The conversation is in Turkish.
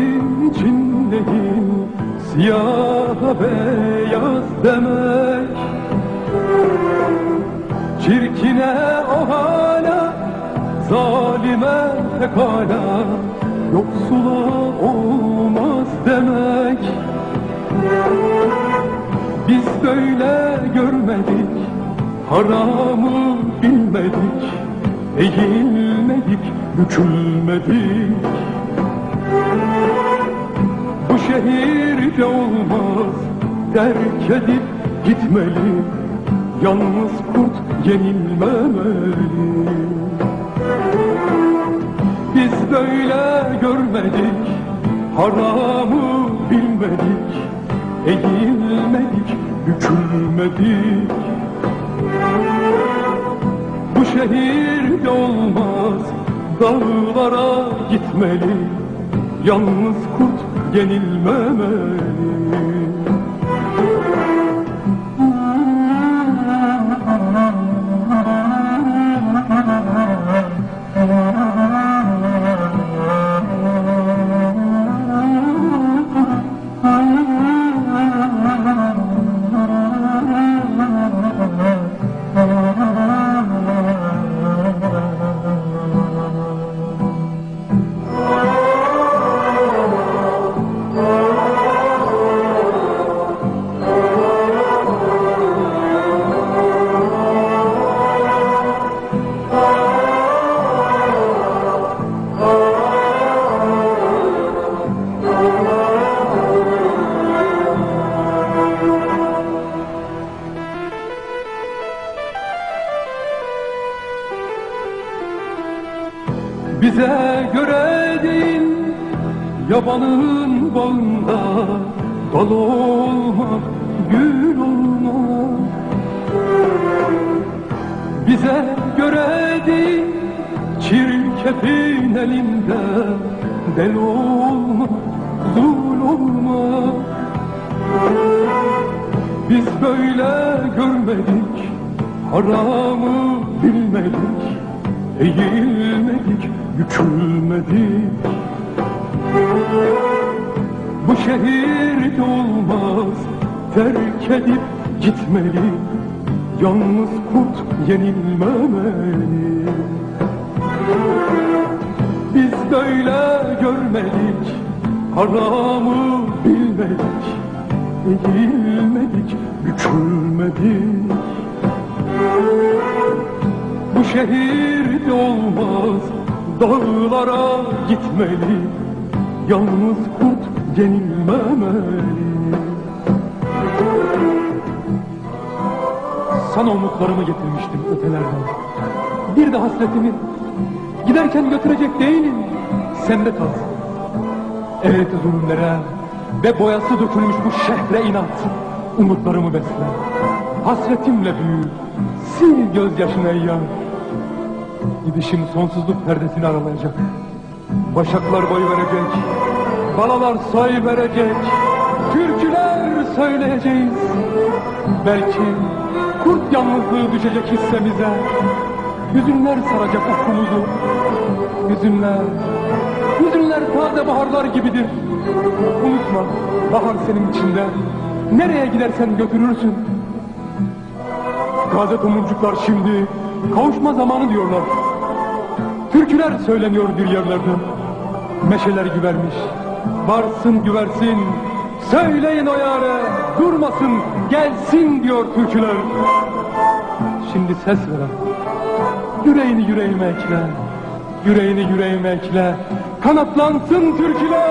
senin için değil, siyah beyaz demek. Çirkine o hala, zalime pekala, yoksula olmaz demek. Biz böyle görmedik, haramı bilmedik, eğilmedik, bükülmedik. Bu şehirde olmaz, terk edip gitmeli, yalnız kurt yenilmemeli. Biz böyle görmedik, haramı bilmedik, eğilmedik, bükülmedik. Bu şehirde olmaz, dağlara gitmeli, yalnız kurt yenilmemeli. Bize göre değil, yabanın bağında dal olmak, gül olmak. Bize göre değil, çirkefin elinde del olmak, zul olmak. Biz böyle görmedik, haramı bilmedik, eğilmedik, bükülmedik. Bu şehirde olmaz, terk edip gitmeli, yalnız kurt yenilmemeli. Biz böyle görmedik, haramı bilmedik, eğilmedik, bükülmedik. Bu şehirde olmaz, dağlara gitmeli, yalnız kurt yenilmemeli. Sana umutlarımı getirmiştim ötelerden, bir de hasretimi. Giderken götürecek değilim, sende kalsın. Evet zulümlere ve boyası dökülmüş bu şehre inat, umutlarımı besle. Hasretimle büyü, sil gözyaşını ey yar. Gidişim sonsuzluk perdesini aralayacak. Başaklar boy verecek, balalar soy verecek, türküler söyleyeceğiz. Belki kurt yalnızlığı düşecek hissemize, hüzünler saracak ufkumuzu. Hüzünler taze baharlar gibidir. Unutma, bahar senin içinde, nereye gidersen götürürsün. Taze tomurcuklar şimdi kavuşma zamanı diyorlar. Türküler söyleniyor bir yerlerde. Meşeler güvermiş, varsın güversin, söyleyin o yâre, durmasın, gelsin diyor türküler. Şimdi ses ver, yüreğini yüreğime ekle, yüreğini yüreğime ekle, kanatlansın türküler.